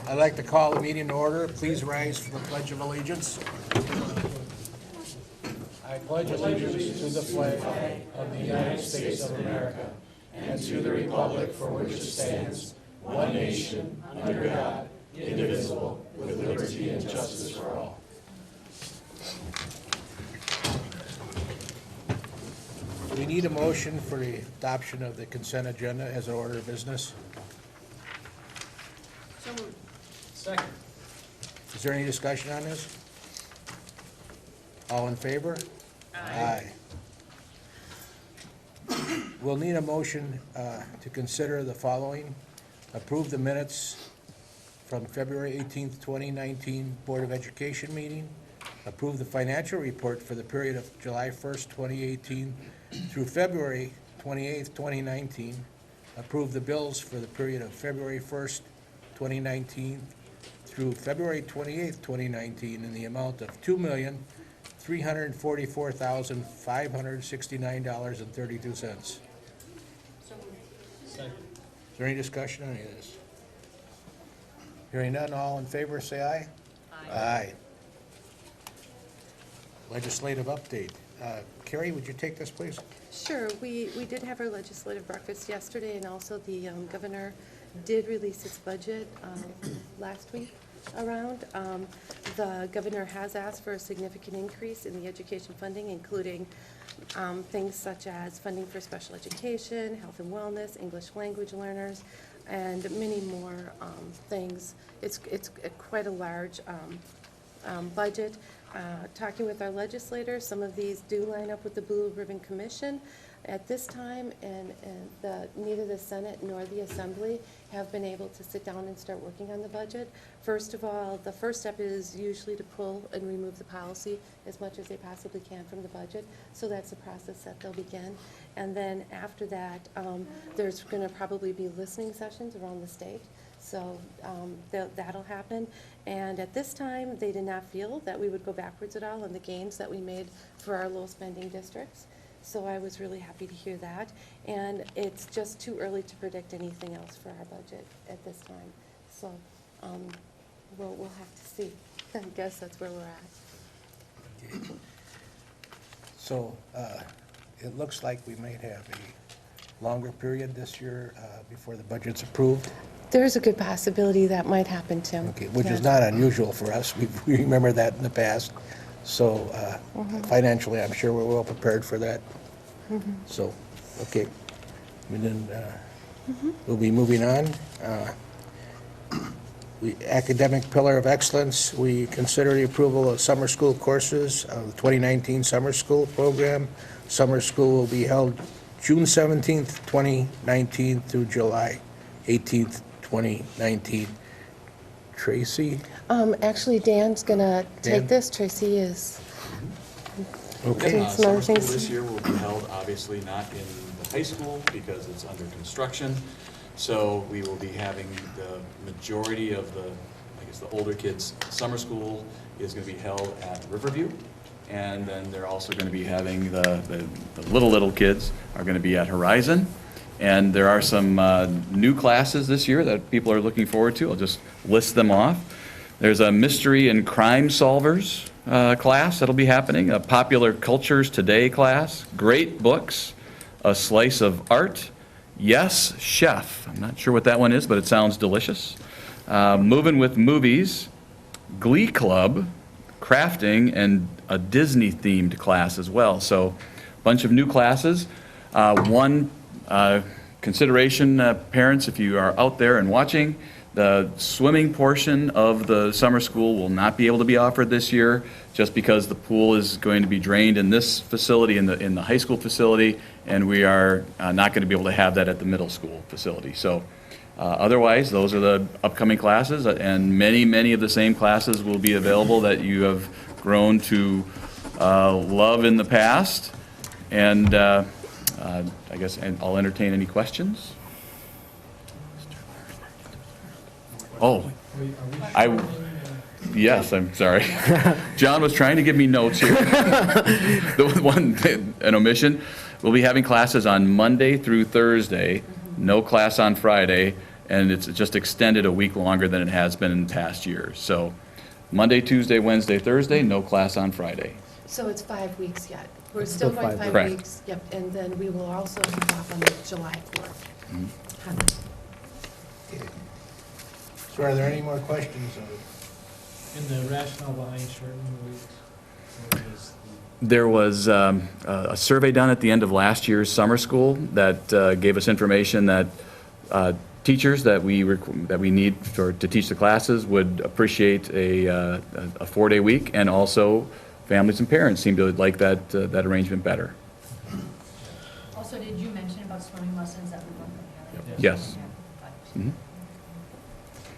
I'd like to call the meeting to order. Please rise for the Pledge of Allegiance. I pledge allegiance to the flag of the United States of America and to the republic for which it stands, one nation, under God, indivisible, with liberty and justice for all. We need a motion for the adoption of the consent agenda as an order of business. So moved. Second. Is there any discussion on this? All in favor? Aye. We'll need a motion to consider the following. Approve the minutes from February 18th, 2019 Board of Education meeting. Approve the financial report for the period of July 1st, 2018 through February 28th, 2019. Approve the bills for the period of February 1st, 2019 through February 28th, 2019 in the amount of $2,344,569.32. So moved. Second. Is there any discussion on any of this? Hearing none, all in favor, say aye. Aye. Legislative update. Carrie, would you take this, please? Sure. We did have our legislative breakfast yesterday, and also the governor did release its budget last week around. The governor has asked for a significant increase in the education funding, including things such as funding for special education, health and wellness, English language learners, and many more things. It's quite a large budget. Talking with our legislators, some of these do line up with the Blue Ribbon Commission. At this time, and neither the Senate nor the Assembly have been able to sit down and start working on the budget. First of all, the first step is usually to pull and remove the policy as much as they possibly can from the budget. So that's the process that they'll begin. And then after that, there's going to probably be listening sessions around the state. So that'll happen. And at this time, they did not feel that we would go backwards at all on the gains that we made for our low spending districts. So I was really happy to hear that. And it's just too early to predict anything else for our budget at this time. So we'll have to see. I guess that's where we're at. Okay. So it looks like we might have a longer period this year before the budget's approved. There's a good possibility that might happen, Tim. Okay, which is not unusual for us. We remember that in the past. So financially, I'm sure we're well prepared for that. So, okay. And then we'll be moving on. Academic Pillar of Excellence, we consider the approval of summer school courses of the 2019 summer school program. Summer school will be held June 17th, 2019 through July 18th, 2019. Tracy? Actually, Dan's going to take this. Tracy is Okay. doing some other Summer school things. this year will be held, obviously not in the high school because it's under construction. So we will be having the majority of the, I guess, the older kids' summer school is going to be held at Riverview. And then they're also going to be having the little kids are going to be at Horizon. And there are some new classes this year that people are looking forward to. I'll just list them off. There's a Mystery and Crime Solvers class that'll be happening, a Popular Cultures Today class, Great Books, A Slice of Art, Yes, Chef. I'm not sure what that one is, but it sounds delicious. Moving with Movies, Glee Club, Crafting, and a Disney-themed class as well. So a bunch of new classes. One consideration, parents, if you are out there and watching, the swimming portion of the summer school will not be able to be offered this year just because the pool is going to be drained in this facility, in the high school facility, and we are not going to be able to have that at the middle school facility. So otherwise, those are the upcoming classes, and many of the same classes will be available that you have grown to love in the past. And I guess I'll entertain any questions. Oh, yes, I'm sorry. John was trying to give me notes here. The one, an omission. we'll be having classes on Monday through Thursday, no class on Friday, and it's just extended a week longer than it has been in past years. So Monday, Tuesday, Wednesday, Thursday, no class on Friday. So it's 5 weeks yet. We're still Still going 5 5 Correct. weeks. Yep, and then we will also be off on July 4th. So are there any more questions? And the rationale behind shortening the weeks? What is the- There was a survey done at the end of last year's summer school that gave us information that teachers that we need to teach the classes would appreciate a 4-day week, and also families and parents seem to like that arrangement better. Also, did you mention about swimming lessons that we weren't going to have? Yes. Mhm.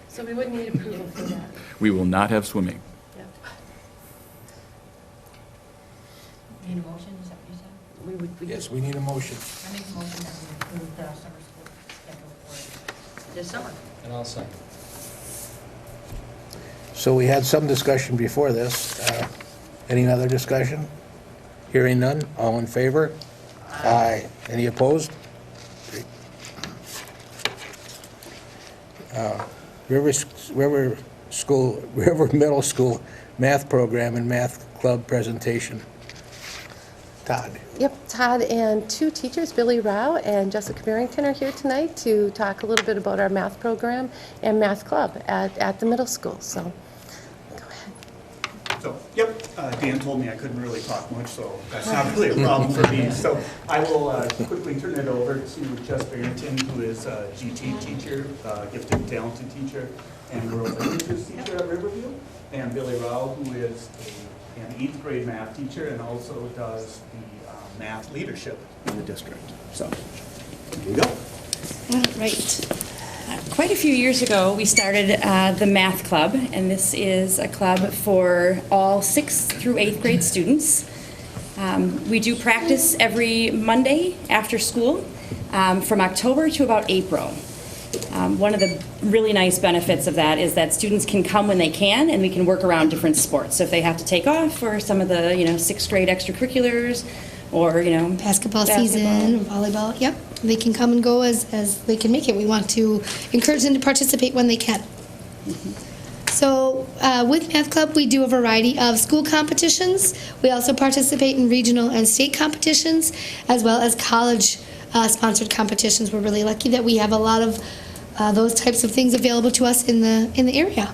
So we wouldn't need approval for that. We will not have swimming. Yep. Need a motion, is that what you said? We would, Yes, we need a motion. I make a motion that we approve the summer school schedule for this summer. And I'll second. So we had some discussion before this. Any other discussion? Hearing none, all in favor? Aye. Any opposed? River Middle School Math Program and Math Club presentation. Todd? Yep, Todd and 2 teachers, Billy Rao and Jessica Barrington, are here tonight to talk a little bit about our math program and math club at the middle school, so go ahead. So, yep, Dan told me I couldn't really talk much, so that's not really a problem for me. So I will quickly turn it over to Jess Barrington, who is a GT teacher, gifted and talented teacher, and world languages teacher at Riverview, and Billy Rao, who is an 8th grade math teacher and also does the math leadership in the district. So, here we go. All right. Quite a few years ago, we started the Math Club, and this is a club for all 6th through 8th grade students. We do practice every Monday after school from October to about April. One of the really nice benefits of that is that students can come when they can, and we can work around different sports. So if they have to take off for some of the 6th grade extracurriculars, or basketball season, volleyball, yep. They can come and go as they can make it. We want to encourage them to participate when they can. So with Math Club, we do a variety of school competitions. We also participate in regional and state competitions, as well as college sponsored competitions. We're really lucky that we have a lot of those types of things available to us in the area.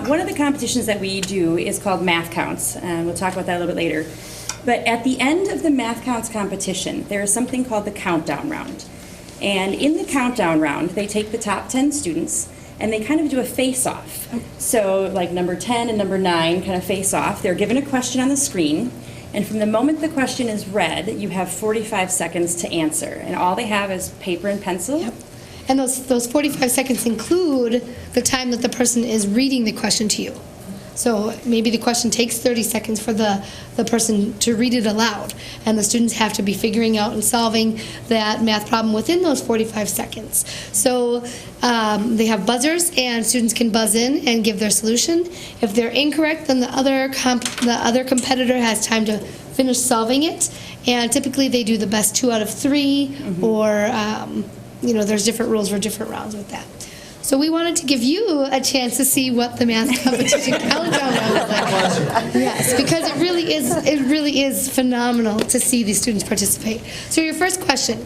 One of the competitions that we do is called Math Counts, and we'll talk about that a little bit later. But at the end of the Math Counts competition, there is something called the countdown round. And in the countdown round, they take the top 10 students and they kind of do a face-off. So like number 10 and number 9 kind of face off. They're given a question on the screen, and from the moment the question is read, you have 45 seconds to answer. And all they have is paper and pencil. Yep. And those 45 seconds include the time that the person is reading the question to you. So maybe the question takes 30 seconds for the person to read it aloud, and the students have to be figuring out and solving that math problem within those 45 seconds. So they have buzzers, and students can buzz in and give their solution. If they're incorrect, then the other competitor has time to finish solving it, and typically they do the best 2 out of 3, or there's different rules for different rounds with that. So we wanted to give you a chance to see what the math competition countdown round is like. Yes, because it really is phenomenal to see these students participate. So your first question: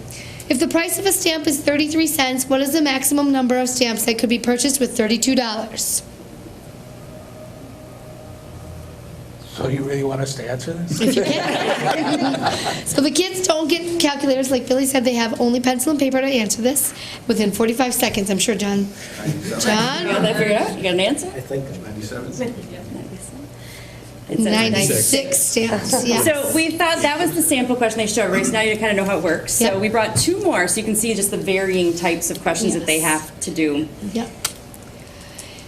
if the price of a stamp is 33 cents, what is the maximum number of stamps that could be purchased with $32? So you really want us to answer this? If you can. So the kids don't get calculators. Like Billy said, they have only pencil and paper to answer this within 45 seconds. I'm sure, John. You got that figured out? You got an answer? I think 97. It says 96 stamps, yeah. So we thought that was the sample question they showed, right? So now you kind of know how it works. So Yep. we brought 2 more so you can see just the varying types of questions that they Yes. have to do. Yep.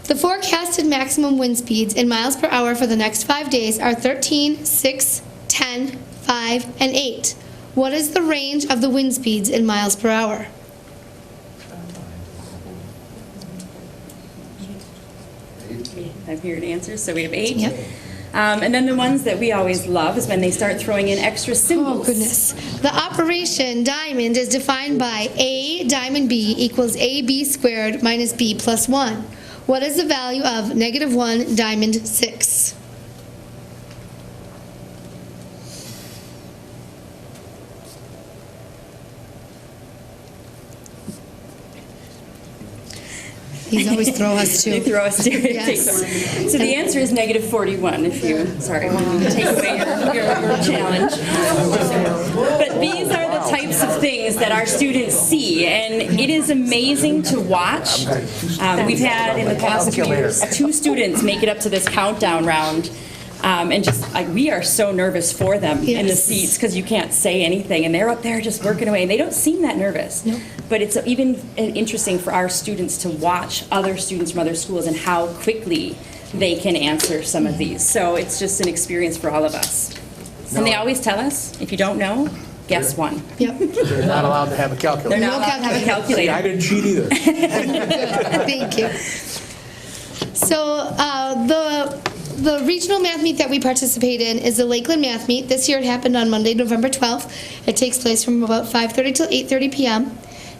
The forecasted maximum wind speeds in miles per hour for the next 5 days are 13, 6, 10, 5, and 8. What is the range of the wind speeds in miles per hour? I've heard answers, so we have 8. Yep. And then the ones that we always love is when they start throwing in extra Oh, symbols. goodness. The operation diamond is defined by A diamond B equals AB squared minus B plus 1. What is the value of -1 diamond 6? These always throw us They too. throw us to Yes. So the answer is -41 if you, sorry, take away your challenge. But these are the types of things that our students see, and it is amazing to watch. We've had in the past few years 2 students make it up to this countdown round. And just like we are so nervous for them in the Yes. seats because you can't say anything, and they're up there just working away, and they don't seem that nervous. No. But it's even interesting for our students to watch other students from other schools and how quickly they can answer some of these. So it's just an experience for all of us. And they always tell us, if you don't know, guess one. Yep. They're not allowed to have a They're calculator. not allowed to have a See, I calculator. didn't cheat either. Thank you. So the regional math meet that we participate in is the Lakeland Math Meet. This year it happened on Monday, November 12th. It takes place from about 5:30 till 8:30 p.m.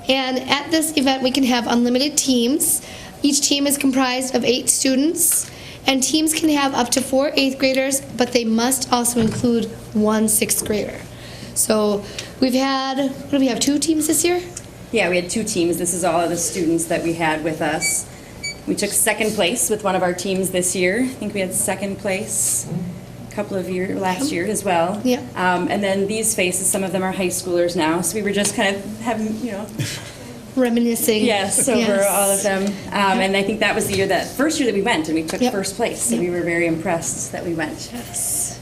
And at this event, we can have unlimited teams. Each team is comprised of 8 students, and teams can have up to 4 8th graders, but they must also include 1 6th grader. So we've had, what do we have, 2 teams this year? Yeah, we had 2 teams. This is all of the students that we had with us. We took second place with one of our teams this year. I think we had second place a couple of years, last year as well. Yeah. And then these faces, some of them are high schoolers now, so we were just kind of having, Reminiscing. yes, over Yes. all of them. And I think that was the year that, first year that we went, and we took Yep. first place, so we were very impressed that we went. Yes.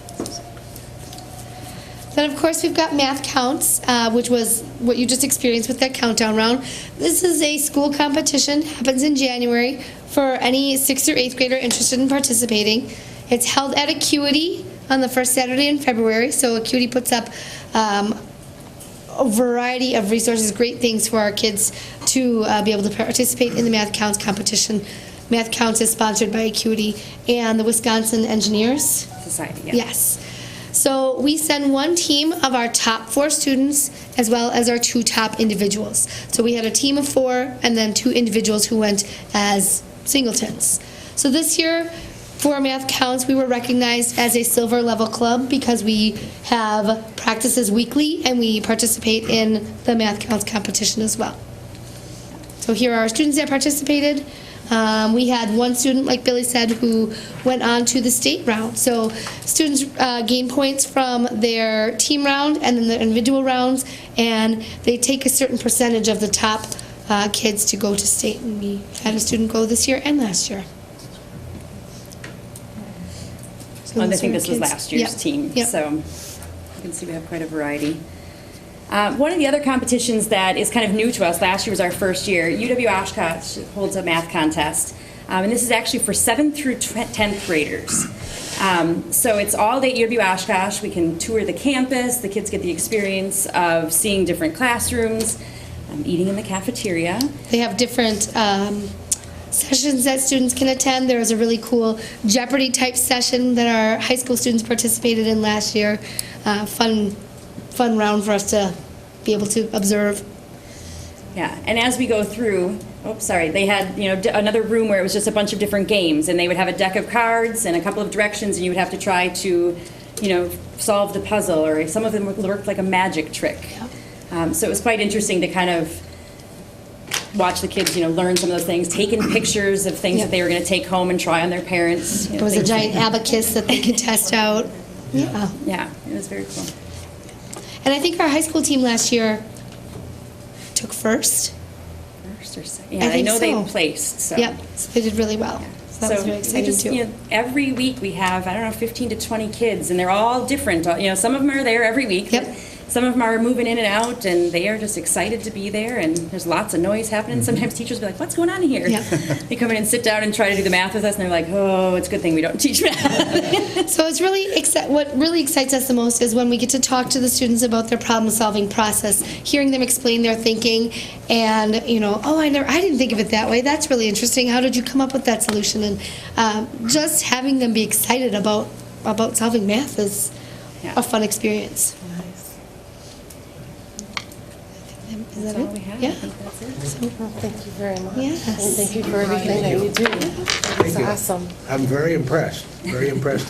Then, of course, we've got math counts, which was what you just experienced with that countdown round. This is a school competition, happens in January for any 6th or 8th grader interested in participating. It's held at Acuity on the first Saturday in February, so Acuity puts up a variety of resources, great things for our kids to be able to participate in the Math Counts competition. Math Counts is sponsored by Acuity and the Wisconsin Engineers. Society, yeah. Yes. So we send one team of our top 4 students as well as our 2 top individuals. So we had a team of 4 and then 2 individuals who went as singletons. So this year for Math Counts, we were recognized as a silver level club because we have practices weekly and we participate in the Math Counts competition as well. So here are our students that participated. We had one student, like Billy said, who went on to the state round. So students gain points from their team round and then the individual rounds, and they take a certain percentage of the top kids to go to state. And we had a student go this year and last year. So I those think were this was kids. last year's Yep. team, Yep. so you can see we have quite a variety. One of the other competitions that is kind of new to us, last year was our first year, UW-Oshkosh holds a math contest, and this is actually for 7th through 10th graders. So it's all day at UW-Oshkosh. We can tour the campus, the kids get the experience of seeing different classrooms, eating in the cafeteria. They have different sessions that students can attend. There was a really cool Jeopardy type session that our high school students participated in last year. Fun round for us to be able to observe. Yeah, and as we go through, they had, another room where it was just a bunch of different games, and they would have a deck of cards and a couple of directions, and you would have to try to, solve the puzzle, or some of them worked like a magic trick. So it was quite interesting to kind of watch the kids, learn some of those things, taking pictures of things that they were going to take home and try on their parents. There was a giant abacus that they could test out. Yeah. Yeah, it was very cool. And I think our high school team last year took first. First or second? I Yeah, I think know so. they placed, so. Yep, so they did really well. So that was really we exciting just, too. every week we have, 15 to 20 kids, and they're all different. Some of them are there every week. Yep. But some of them are moving in and out, and they are just excited to be there, and there's lots of noise happening. Sometimes teachers will be like, what's going on here? Yeah. They come in and sit down and try to do the math with us, and they're like, oh, it's a good thing we don't teach math. So it's really what really excites us the most is when we get to talk to the students about their problem-solving process, hearing them explain their thinking, and I didn't think of it that way. That's really interesting. How did you come up with that solution? And just having them be excited about about solving math is Yeah. a fun experience. Nice. Is that That's all it? we have. Yeah. I think that's it. Well, thank you very much. Yes. And thank you for everything that you do. It's you. awesome. I'm very impressed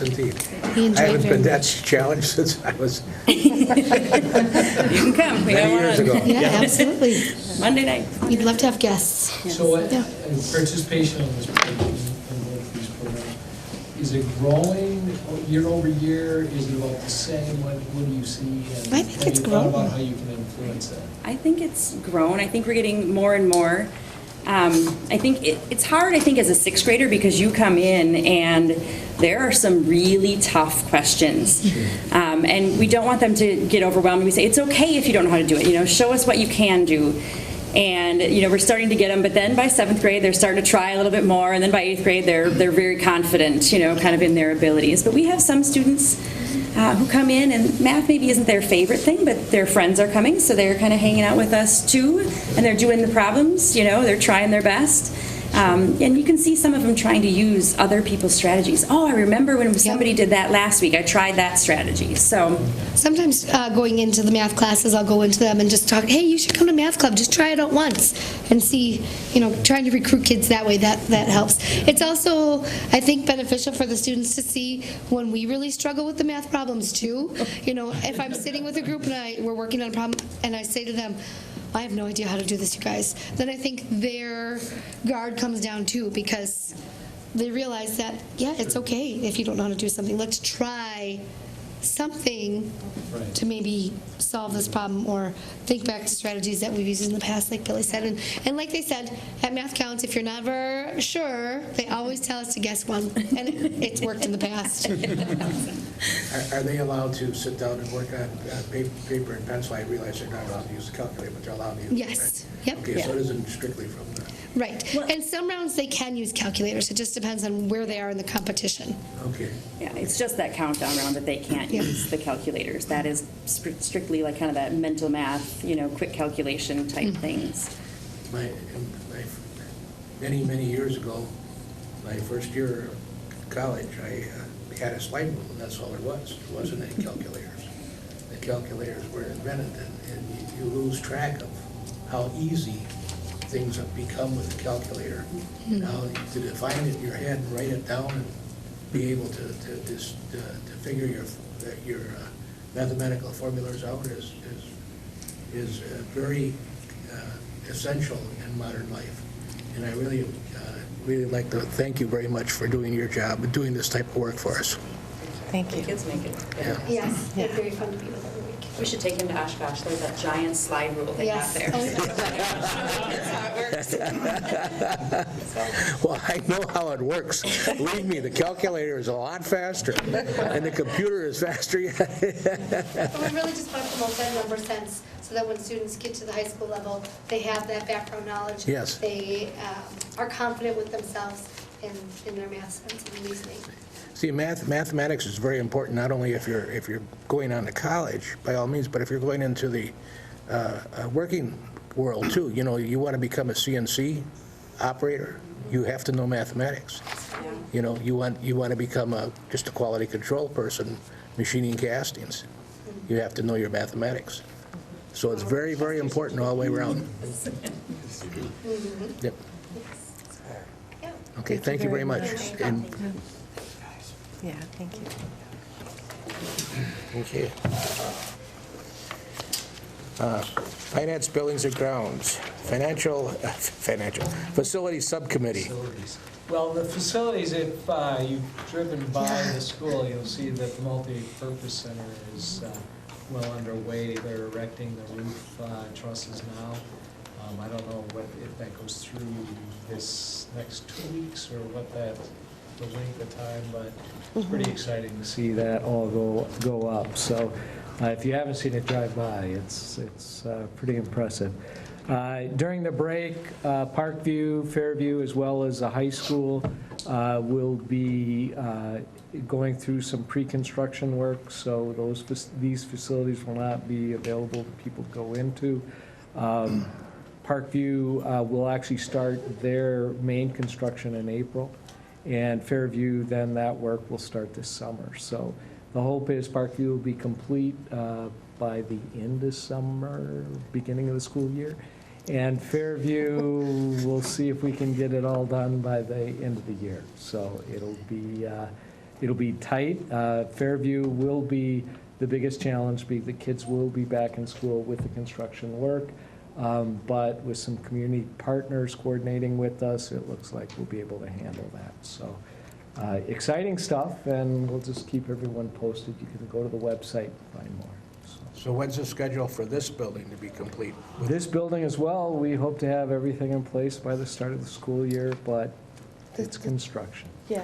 indeed. He I enjoyed haven't very been that much. challenged since I was You can come. We got many years one ago. Yeah, absolutely. on Monday night. We'd love to have guests. So what, Yeah. participation in this program, in both these programs, is it growing year over year? Is it about the same? What do you see? And I think have it's you thought growing. about how you can influence that? I think it's grown. I think we're getting more and more. I think it's hard, I think, as a sixth grader because you come in and there are some really tough questions. And we don't want them to get overwhelmed. We say, it's okay if you don't know how to do it. You know, show us what you can do. And, you know, we're starting to get them. But then by seventh grade, they're starting to try a little bit more. And then by eighth grade, they're very confident, you know, kind of in their abilities. But we have some students who come in and math maybe isn't their favorite thing, but their friends are coming, so they're kind of hanging out with us too, and they're doing the problems, you know, they're trying their best. And you can see some of them trying to use other people's strategies. Oh, I remember when somebody did that last week, I tried that strategy. So Sometimes going into the math classes, I'll go into them and just talk, hey, you should come to math club, just try it out once and see, you know, trying to recruit kids that way, that helps. It's also, I think, beneficial for the students to see when we really struggle with the math problems too. You know, if I'm sitting with a group and we're working on a problem and I say to them, I have no idea how to do this, you guys, then I think their guard comes down too, because they realize that, yeah, it's okay if you don't know how to do something. Let's try something Right. to maybe solve this problem or think back to strategies that we've used in the past, like Billy said. And like they said, at Math Counts, if you're never sure, they always tell us to guess one, and it's worked in the past. Are they allowed to sit down and work on paper and pencil? I realize they're not allowed to use the calculator, but they're allowed to use it, right? Yes, yep. Okay, so it isn't strictly from the, Right. And some rounds they can use calculators. It just depends on where they are in the competition. okay. yeah, it's just that countdown round that they can't Yeah. use the calculators. That is strictly like kind of that mental math, you know, quick calculation type things. My, many years ago, my first year of college, I had a slide rule, and that's all there was. There wasn't any calculators. The calculators were invented, and you lose track of how easy things have become with the calculator. Now, to define it in your head and write it down and be able to figure your mathematical formulas out is very essential in modern life. And I really like to thank you very much for doing your job and doing this type of work for us. Thank The you. kids make it. Yeah. Yes, they're very fun to be with every week. We should take him to Oshkosh. There's that giant slide rule they have Yes. there. Oh, yeah. That's how it works. Well, I know how it works. Believe me, the calculator is a lot faster, and the computer is faster yet. But we really just want to promote that number sense, so that when students get to the high school level, they have that background knowledge. Yes. They are confident with themselves in their math sense and reasoning. See, mathematics is very important, not only if you're going on to college, by all means, but if you're going into the working world too. You know, you want to become a CNC operator, you have to know mathematics. You know, you want to become just a quality control person, machining castings, you have to know your mathematics. So it's very, very important all the way around. Yep. Yeah. Okay, thank you very much. And Yeah, thank you. okay. Finance, Buildings, and Grounds, Facilities Subcommittee. Well, the facilities, if you've driven by the school, you'll see that the multi-purpose center is well underway. They're erecting the roof trusses now. I don't know if that goes through this next 2 weeks or what the length of time, but it's pretty exciting to see that all go up. So if you haven't seen it drive by, it's pretty impressive. During the break, Parkview, Fairview, as well as the high school will be going through some pre-construction work, so these facilities will not be available for people to go into. Parkview will actually start their main construction in April, And Fairview, then that work will start this summer. So the hope is Parkview will be complete by the end of summer, beginning of the school year. And Fairview, we'll see if we can get it all done by the end of the year. So it'll be tight. Fairview will be the biggest challenge. The kids will be back in school with the construction work. But with some community partners coordinating with us, it looks like we'll be able to handle that. So exciting stuff, and we'll just keep everyone posted. You can go to the website and find more. So when's the schedule for this building to be complete? This building as well, we hope to have everything in place by the start of the school year, but it's construction. Yeah,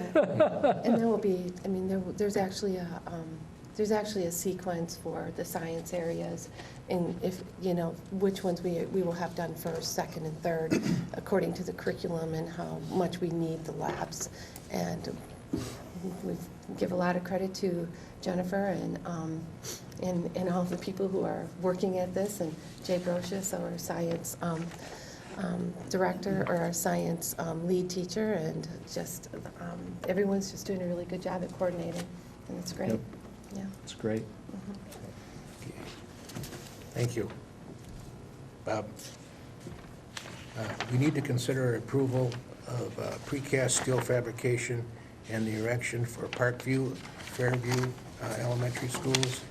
and there will be, I mean, there's actually a sequence for the science areas, and if, you know, which ones we will have done first, second, and third, according to the curriculum and how much we need the labs. And we give a lot of credit to Jennifer and all the people who are working at this, and Jay Brocious, our science director, or our science lead teacher, and just everyone's just doing a really good job at coordinating, and it's great. Yep. Yeah. It's great. Okay. Thank you. Bob, we need to consider approval of precast steel fabrication and the erection for Parkview, Fairview Elementary Schools.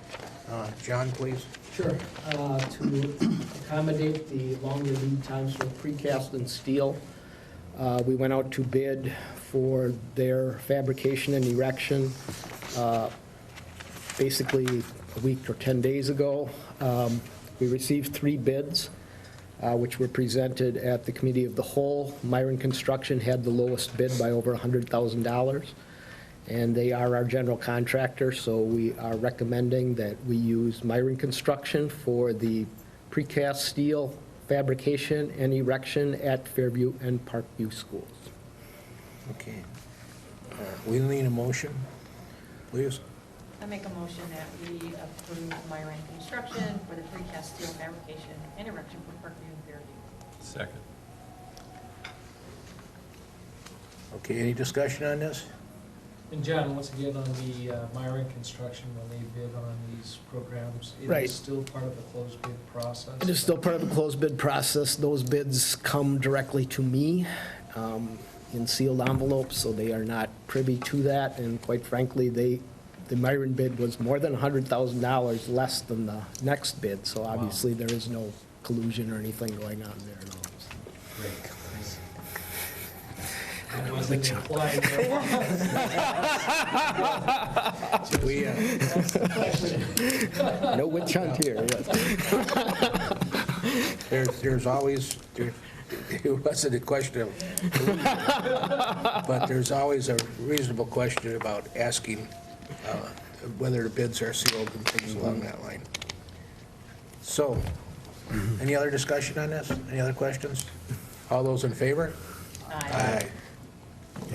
John, please. Sure. To accommodate the longer lead times for precast and steel, we went out to bid for their fabrication and erection basically a week or 10 days ago. We received 3 bids, which were presented at the Committee of the Whole. Myron Construction had the lowest bid by over $100,000. And they are our general contractor, so we are recommending that we use Myron Construction for the precast steel fabrication and erection at Fairview and Parkview schools. Okay. We need a motion, please. I make a motion that we approve Myron Construction for the precast steel fabrication and erection for Parkview and Fairview. Second. Okay, any discussion on this? And John, once again, on the Myron Construction, when they bid on these programs, it Right. is still part of the closed bid process? It is still part of the closed bid process. Those bids come directly to me in sealed envelopes, so they are not privy to that. And quite frankly, the Myron bid was more than $100,000 less than the next bid, so obviously there is no collusion or anything going on there at all. Great. I wasn't implying We, No witch hunt here, yes. there's always, it wasn't a question of, but there's always a reasonable question about asking whether the bids are sealed and things along that line. So, any other discussion on this? Any other questions? All those in favor? Aye.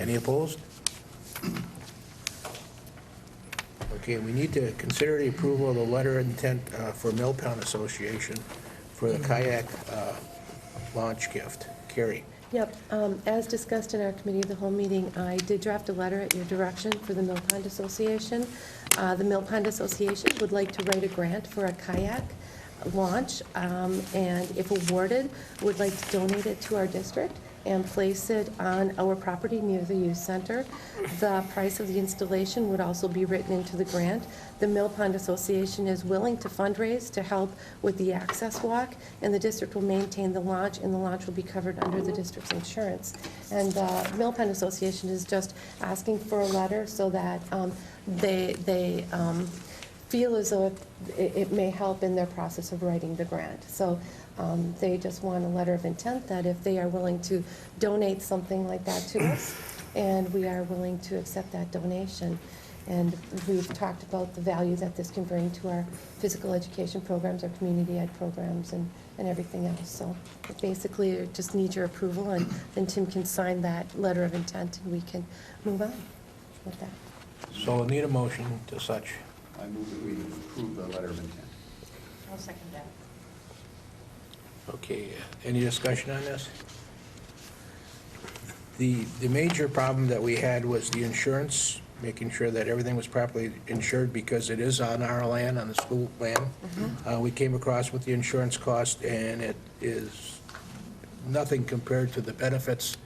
Any opposed? Okay, we need to consider the approval of the letter of intent for Milltown Association for the kayak launch gift. Carrie? Yep, as discussed in our Committee of the Whole meeting, I did draft a letter at your direction for the Mill Pond Association. The Mill Pond Association would like to write a grant for a kayak launch, and if awarded, would like to donate it to our district and place it on our property near the youth center. The price of the installation would also be written into the grant. The Mill Pond Association is willing to fundraise to help with the access walk, and the district will maintain the launch, and the launch will be covered under the district's insurance. And the Mill Pond Association is just asking for a letter so that they feel as though it may help in their process of writing the grant. So they just want a letter of intent that if they are willing to donate something like that to us, and we are willing to accept that donation. And we've talked about the value that this can bring to our physical education programs, our community ed programs, and everything else. So basically, it just needs your approval, and then Tim can sign that letter of intent, and we can move on with that. So we'll need a motion to such. I move that we approve the letter of intent. I'll second that. Okay, any discussion on this? The major problem that we had was the insurance, making sure that everything was properly insured because it is on our land, on the school land. We came across with the insurance cost, and it is nothing compared to the benefits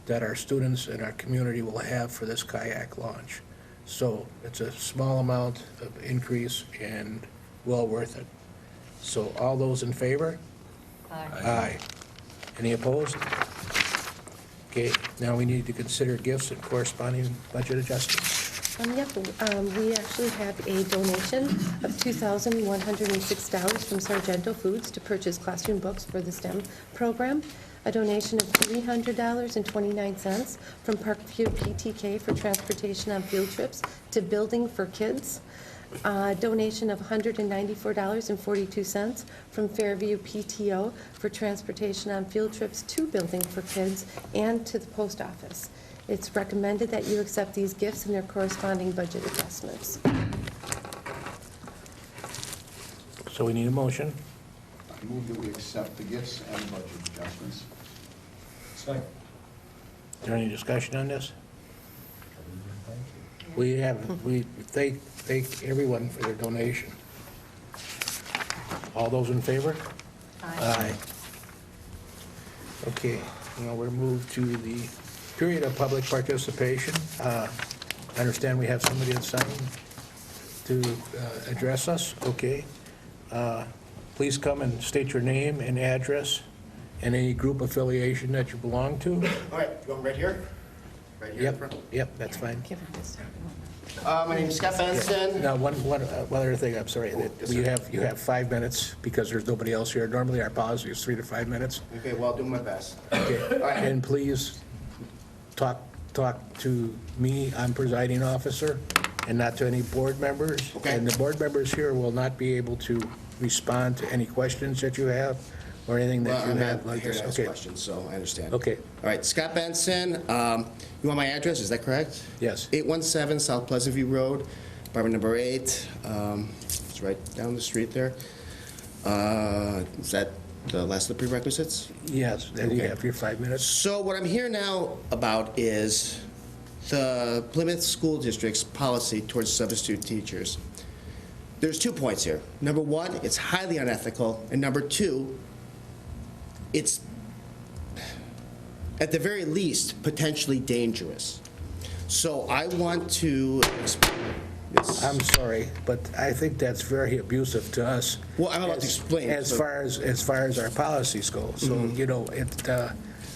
that our students and our community will have for this kayak launch. So it's a small amount of increase and well worth it. So all those in favor? Aye. Aye. Any opposed? Okay, now we need to consider gifts and corresponding budget adjustments. Yep, we actually have a donation of $2,106 from Sargento Foods to purchase classroom books for the STEM program, a donation of $300.29 from Parkview PTK for transportation on field trips to Building for Kids, a donation of $194.42 from Fairview PTO for transportation on field trips to Building for Kids and to the post office. It's recommended that you accept these gifts and their corresponding budget adjustments. So we need a motion. I move that we accept the gifts and budget adjustments. Second. Is there any discussion on this? We thank everyone for their donation. All those in favor? Aye. Okay, now we're moved to the period of public participation. I understand we have somebody that's signed to address us. Okay. Please come and state your name and address and any group affiliation that you belong to. All right, you want me right here? Right here in Yep, front? yep, that's fine. Give it this. My name's Scott Benson. Now, one other thing, I'm sorry, that Yes, you have 5 minutes because there's nobody else here. Normally, our policy is 3 to 5 minutes. Okay, well, I'll do my best. Okay, right. and please talk to me, I'm presiding officer, and not to any board members. Okay. And the board members here will not be able to respond to any questions that you have or anything Well, that you I'm have not like here this. to ask Okay, questions, so I understand. okay, All right, Scott Benson. You want my address, is that correct? yes. 817 South Pleasant View Road, apartment number 8. It's right down the street there. Is that the last of the prerequisites? Yes, then you Okay. have your 5 minutes. So what I'm here now about is the Plymouth School District's policy towards substitute teachers. There's 2 points here. Number 1, it's highly unethical, and number 2, it's, at the very least, potentially dangerous. So I want to, yes. I'm sorry, but I think that's very abusive to us. Well, I'm about to explain. As So- far as our policies go. So, you know,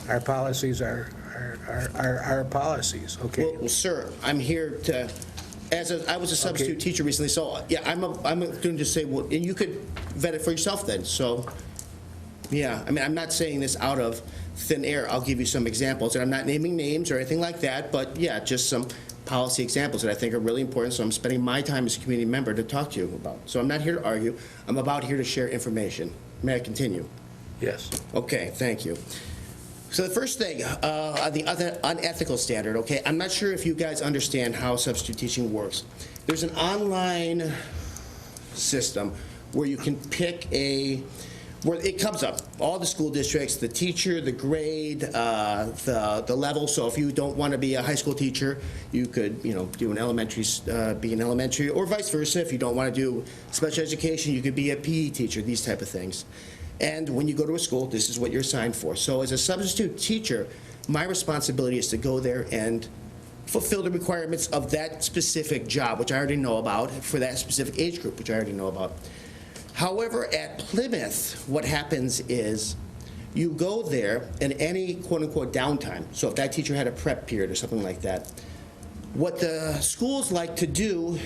our policies are our policies, okay? Well, sir, I'm here to, I was a substitute Okay. teacher recently, so, yeah, I'm going to just say, well, and you could vet it for yourself then, so, yeah, I mean, I'm not saying this out of thin air. I'll give you some examples, and I'm not naming names or anything like that, but, yeah, just some policy examples that I think are really important, so I'm spending my time as a community member to talk to you about. So I'm not here to argue. I'm about here to share information. May I continue? Yes. Okay, thank you. So the first thing, on the other unethical standard, okay, I'm not sure if you guys understand how substitute teaching works. There's an online system where you can pick where it comes up, all the school districts, the teacher, the grade, the level. So if you don't want to be a high school teacher, you could, do an elementary, be an elementary, or vice versa. If you don't want to do special education, you could be a PE teacher, these type of things. And when you go to a school, this is what you're assigned for. So as a substitute teacher, my responsibility is to go there and fulfill the requirements of that specific job, which I already know about, for that specific age group, which I already know about. However, at Plymouth, what happens is you go there in any quote-unquote downtime. So if that teacher had a prep period or something like that, what the schools like to do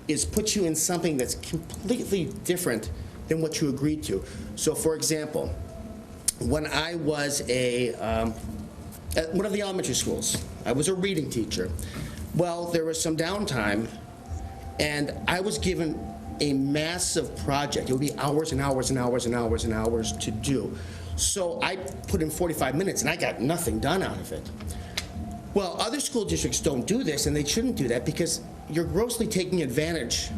is put you in something that's completely different than what you agreed to. So for example, when I was at one of the elementary schools, I was a reading teacher. Well, there was some downtime, and I was given a massive project. It would be hours and hours and hours and hours and hours to do. So I put in 45 minutes, and I got nothing done out of it. Well, other school districts don't do this, and they shouldn't do that because you're grossly taking advantage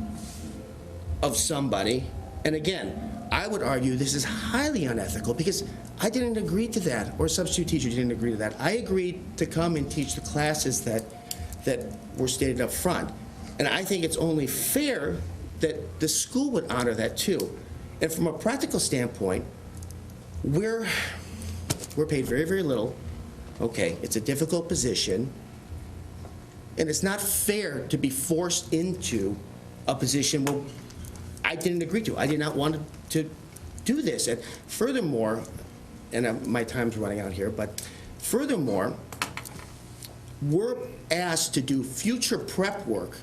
of somebody. And again, I would argue this is highly unethical because I didn't agree to that, or a substitute teacher didn't agree to that. I agreed to come and teach the classes that were stated up front. And I think it's only fair that the school would honor that too. And from a practical standpoint, we're paid very, very little. Okay, it's a difficult position. And it's not fair to be forced into a position where I didn't agree to. I did not want to do this. And furthermore, and my time's running out here, but furthermore, we're asked to do future prep work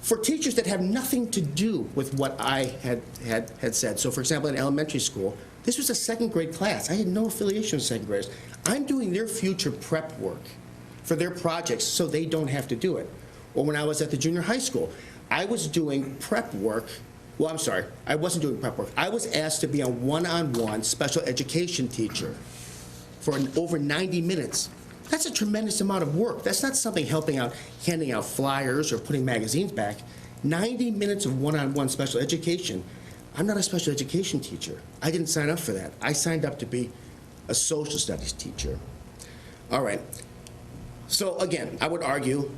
for teachers that have nothing to do with what I had said. So for example, in elementary school, this was a second grade class. I had no affiliation with second graders. I'm doing their future prep work for their projects so they don't have to do it. Or when I was at the junior high school, I was doing prep work. Well, I'm sorry, I wasn't doing prep work. I was asked to be a one-on-one special education teacher for over 90 minutes. That's a tremendous amount of work. That's not something helping out, handing out flyers or putting magazines back. 90 minutes of one-on-one special education. I'm not a special education teacher. I didn't sign up for that. I signed up to be a social studies teacher. All right. So again, I would argue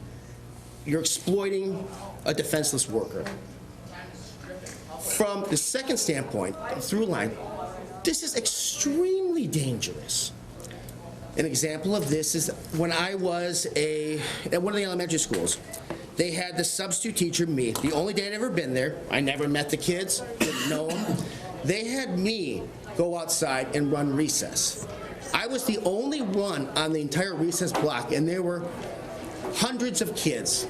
you're exploiting a defenseless worker. From the second standpoint, through line, this is extremely dangerous. An example of this is when I was at one of the elementary schools. They had the substitute teacher, me, the only day I'd ever been there. I never met the kids, didn't know them. They had me go outside and run recess. I was the only one on the entire recess block, and there were hundreds of kids.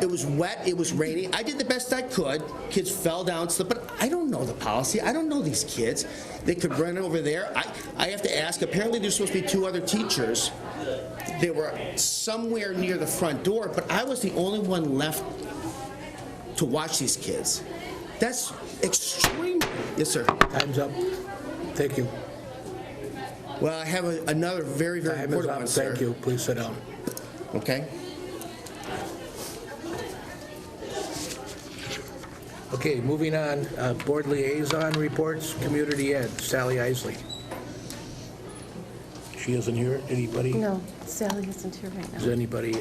It was wet, it was rainy. I did the best I could. Kids fell down, but I don't know the policy. I don't know these kids. They could run over there. I have to ask. Apparently there's supposed to be 2 other teachers. They were somewhere near the front door, but I was the only one left to watch these kids. That's extreme. Yes, sir. Time's up. Thank you. Well, I have another very, very Time is important up. one, sir. Thank you. Please sit down. Okay. Okay, moving on, board liaison reports, community ed, Sally Isley. She isn't here, anybody? No, Sally isn't here right Is now. anybody,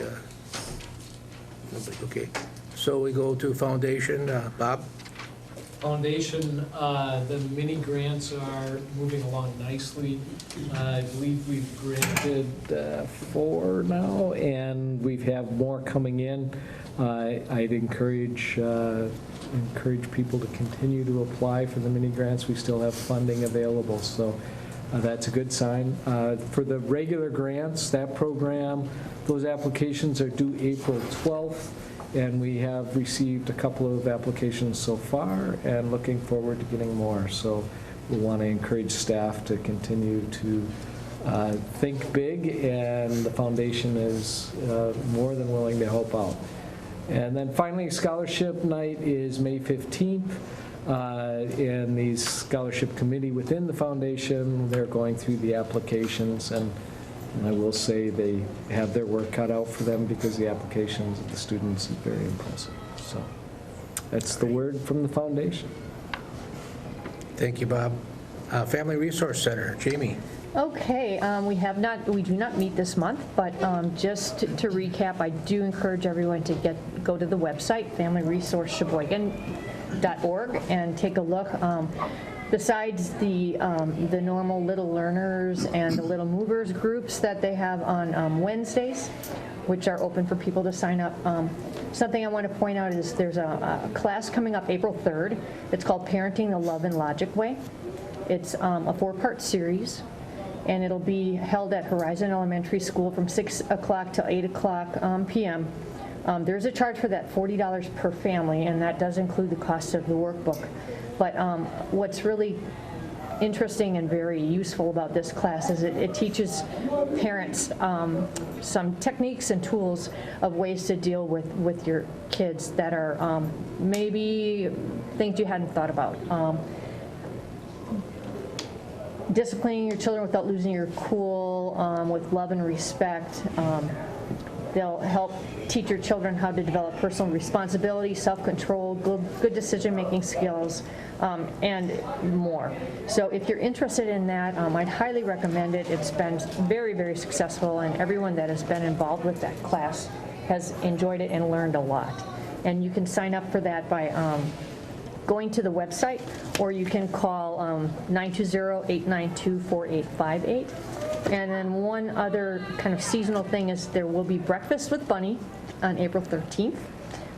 nobody, okay. So we go to foundation, Bob? Foundation, the mini grants are moving along nicely. I believe we've granted 4 now, and we have more coming in. I'd encourage people to continue to apply for the mini grants. We still have funding available, so that's a good sign. For the regular grants, that program, those applications are due April 12th, and we have received a couple of applications so far and looking forward to getting more. So we want to encourage staff to continue to think big, and the foundation is more than willing to help out. And then finally, scholarship night is May 15th. And the scholarship committee within the foundation, they're going through the applications, and I will say they have their work cut out for them because the applications of the students is very impressive. So that's the word from the foundation. Thank you, Bob. Family Resource Center, Jamie. Okay, we do not meet this month, but just to recap, I do encourage everyone to go to the website, familyresourcesheboygan.org, and take a look. Besides the normal Little Learners and the Little Movers groups that they have on Wednesdays, which are open for people to sign up. Something I want to point out is there's a class coming up April 3rd. It's called Parenting the Love and Logic Way. It's a 4-part series, and it'll be held at Horizon Elementary School from 6 o'clock till 8 o'clock p.m. There's a charge for that, $40 per family, and that does include the cost of the workbook. But what's really interesting and very useful about this class is it teaches parents some techniques and tools of ways to deal with your kids that are maybe things you hadn't thought about. Disciplining your children without losing your cool, with love and respect, They'll help teach your children how to develop personal responsibility, self-control, good decision-making skills, and more. So if you're interested in that, I'd highly recommend it. It's been very, very successful, and everyone that has been involved with that class has enjoyed it and learned a lot. And you can sign up for that by going to the website, or you can call 920-892-4858. And then one other kind of seasonal thing is there will be Breakfast with Bunny on April 13th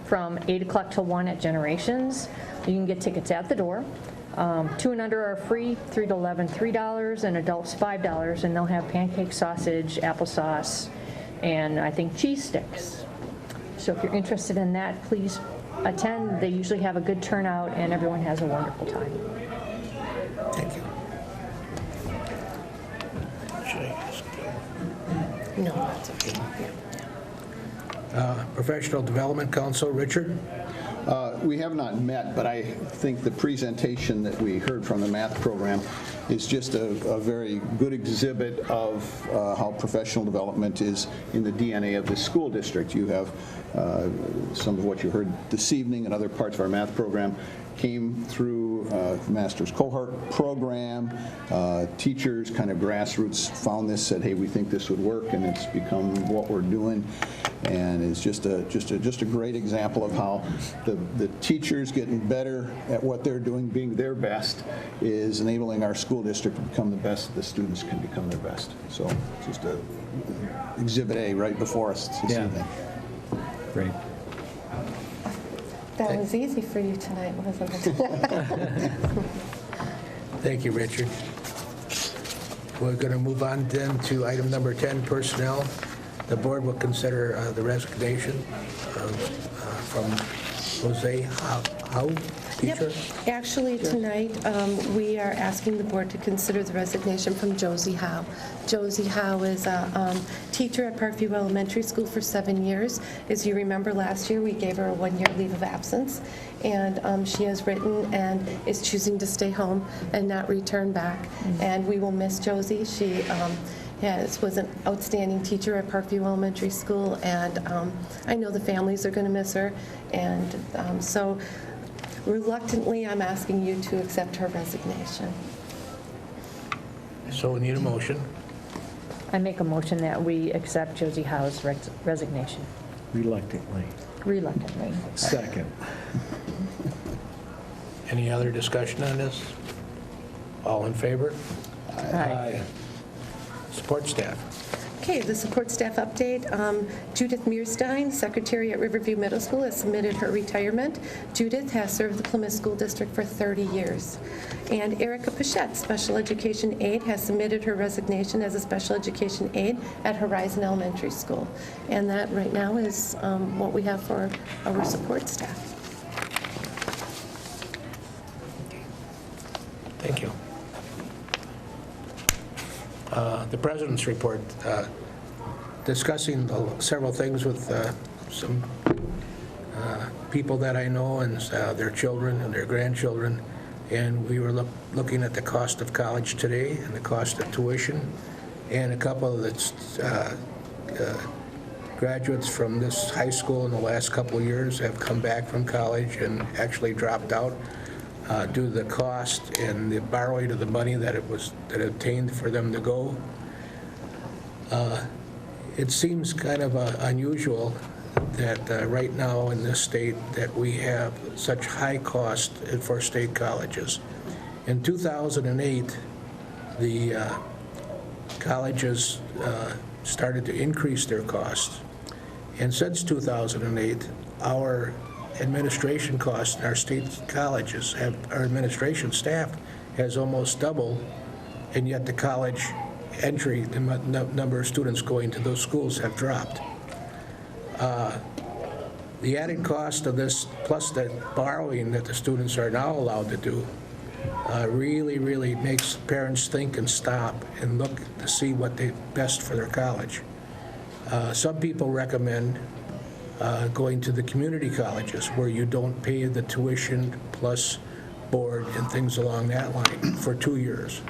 from 8 o'clock till 1 at Generations. You can get tickets at the door. 2 and under are free, 3 to 11, $3, and adults $5, and they'll have pancake sausage, applesauce, and I think cheese sticks. So if you're interested in that, please attend. They usually have a good turnout, and everyone has a wonderful time. Thank you. No, that's okay. Professional Development Council, Richard? We have not met, but I think the presentation that we heard from the math program is just a very good exhibit of how professional development is in the DNA of the school district. You have some of what you heard this evening and other parts of our math program came through master's cohort program. Teachers, kind of grassroots, found this, said, hey, we think this would work, and it's become what we're doing. And it's just a great example of how the teachers getting better at what they're doing, being their best, is enabling our school district to become the best. The students can become their best. So just a exhibit A right before us this evening. Great. That was easy for you tonight, wasn't it? Thank you, Richard. We're going to move on then to item number 10, personnel. The board will consider the resignation from Jose Howe, teacher. Yep. Actually, tonight, we are asking the board to consider the resignation from Josie Howe. Josie Howe is a teacher at Parkview Elementary School for 7 years. As you remember, last year, we gave her a 1-year leave of absence, and she has written and is choosing to stay home and not return back. And we will miss Josie. She was an outstanding teacher at Parkview Elementary School, and I know the families are going to miss her. And so reluctantly, I'm asking you to accept her resignation. So we need a motion. I make a motion that we accept Josie Howe's resignation. Reluctantly. Reluctantly. Second. Any other discussion on this? All in favor? Aye. Support staff. Okay, the support staff update. Judith Mearstein, secretary at Riverview Middle School, has submitted her retirement. Judith has served the Plymouth School District for 30 years. And Erica Pichette, special education aide, has submitted her resignation as a special education aide at Horizon Elementary School. And that right now is what we have for our support staff. Thank you. The President's report, discussing several things with some people that I know and their children and their grandchildren. And we were looking at the cost of college today and the cost of tuition. And a couple of the graduates from this high school in the last couple of years have come back from college and actually dropped out due to the cost and the borrowing of the money that it obtained for them to go. It seems kind of unusual that right now in this state that we have such high cost for state colleges. In 2008, the colleges started to increase their costs. And since 2008, our administration costs in our state colleges our administration staff has almost doubled, and yet the college entry, the number of students going to those schools have dropped. The added cost of this, plus the borrowing that the students are now allowed to do, really makes parents think and stop and look to see what they best for their college. Some people recommend going to the community colleges where you don't pay the tuition plus board and things along that line for 2 years.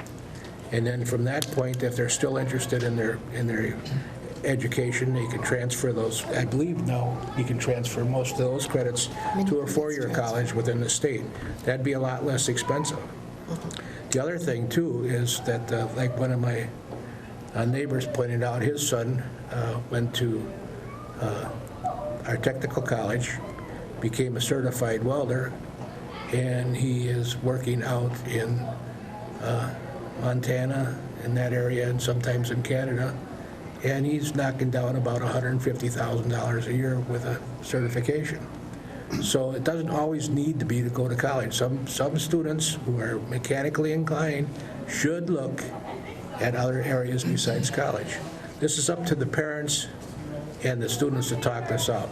And then from that point, if they're still interested in their education, they can transfer those, I believe now, you can transfer most of those credits to a four-year college within the state. That'd be a lot less expensive. The other thing, too, is that, like one of my neighbors pointed out, his son went to our technical college, became a certified welder, and he is working out in Montana, in that area, and sometimes in Canada, and he's knocking down about $150,000 a year with a certification. So it doesn't always need to be to go to college. Some students who are mechanically inclined should look at other areas besides college. This is up to the parents and the students to talk this out.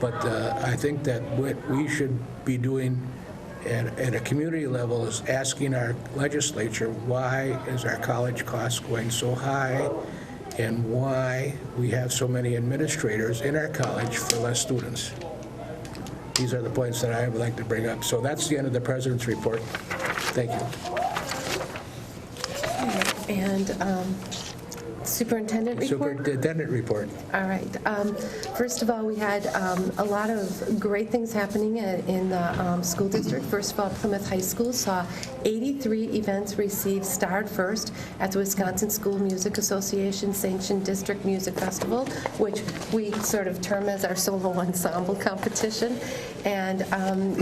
But I think that what we should be doing at a community level is asking our legislature, why is our college cost going so high, and why we have so many administrators in our college for less students. These are the points that I would like to bring up. So that's the end of the President's report. Thank you. And Superintendent report? Superintendent report. All right. First of all, we had a lot of great things happening in the school district. First of all, Plymouth High School saw 83 events receive starred first at the Wisconsin School Music Association sanctioned District Music Festival, which we sort of term as our solo ensemble competition. And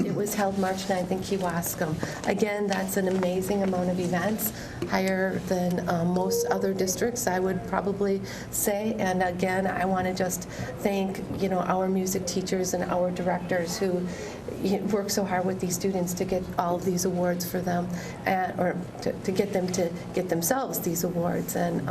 it was held March 9th in Kewaskum. Again, that's an amazing amount of events, higher than most other districts, I would probably say. And again, I want to just thank, our music teachers and our directors who work so hard with these students to get all of these awards for them, or to get them to get themselves these awards. And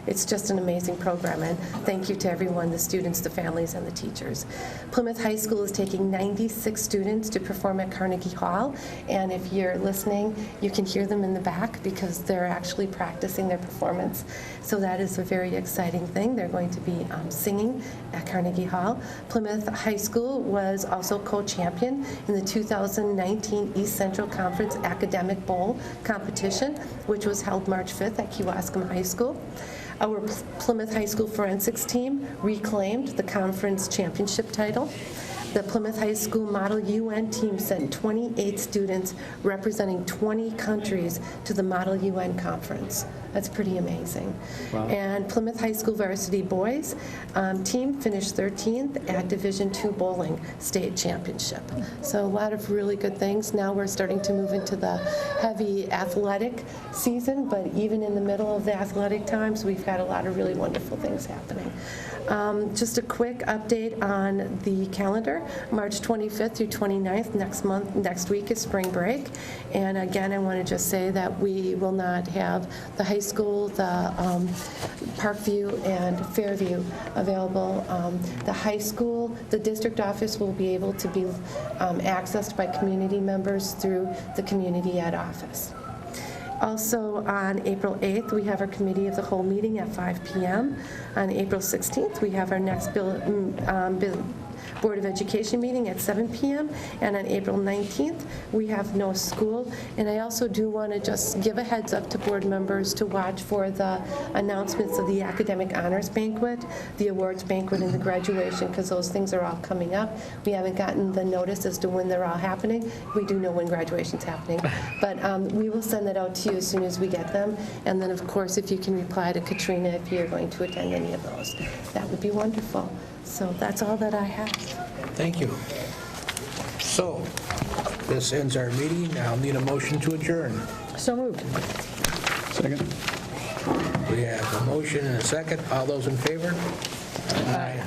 it's just an amazing program. And thank you to everyone, the students, the families, and the teachers. Plymouth High School is taking 96 students to perform at Carnegie Hall. And if you're listening, you can hear them in the back because they're actually practicing their performance. So that is a very exciting thing. They're going to be singing at Carnegie Hall. Plymouth High School was also co-champion in the 2019 East Central Conference Academic Bowl competition, which was held March 5th at Kewaskum High School. Our Plymouth High School forensics team reclaimed the conference championship title. The Plymouth High School Model UN team sent 28 students representing 20 countries to the Model UN conference. That's pretty amazing. Wow. And Plymouth High School varsity boys team finished 13th at Division II bowling state championship. So a lot of really good things. Now we're starting to move into the heavy athletic season, but even in the middle of the athletic times, we've got a lot of really wonderful things happening. Just a quick update on the calendar. March 25th through 29th, next week is spring break. And again, I want to just say that we will not have the high school, the Parkview, and Fairview available. The high school, the district office will be able to be accessed by community members through the community ed office. Also, on April 8th, we have our Committee of the Whole meeting at 5 p.m. On April 16th, we have our next Board of Education meeting at 7 p.m. And on April 19th, we have no school. And I also do want to just give a heads up to board members to watch for the announcements of the Academic Honors Banquet, the awards banquet, and the graduation, because those things are all coming up. We haven't gotten the notice as to when they're all happening. We do know when graduation's happening. But we will send that out to you as soon as we get them. And then, of course, if you can reply to Katrina if you're going to attend any of those, that would be wonderful. So that's all that I have. Thank you. So this ends our meeting. I'll need a motion to adjourn. So moved. Second. We have a motion and a second. All those in favor? Aye.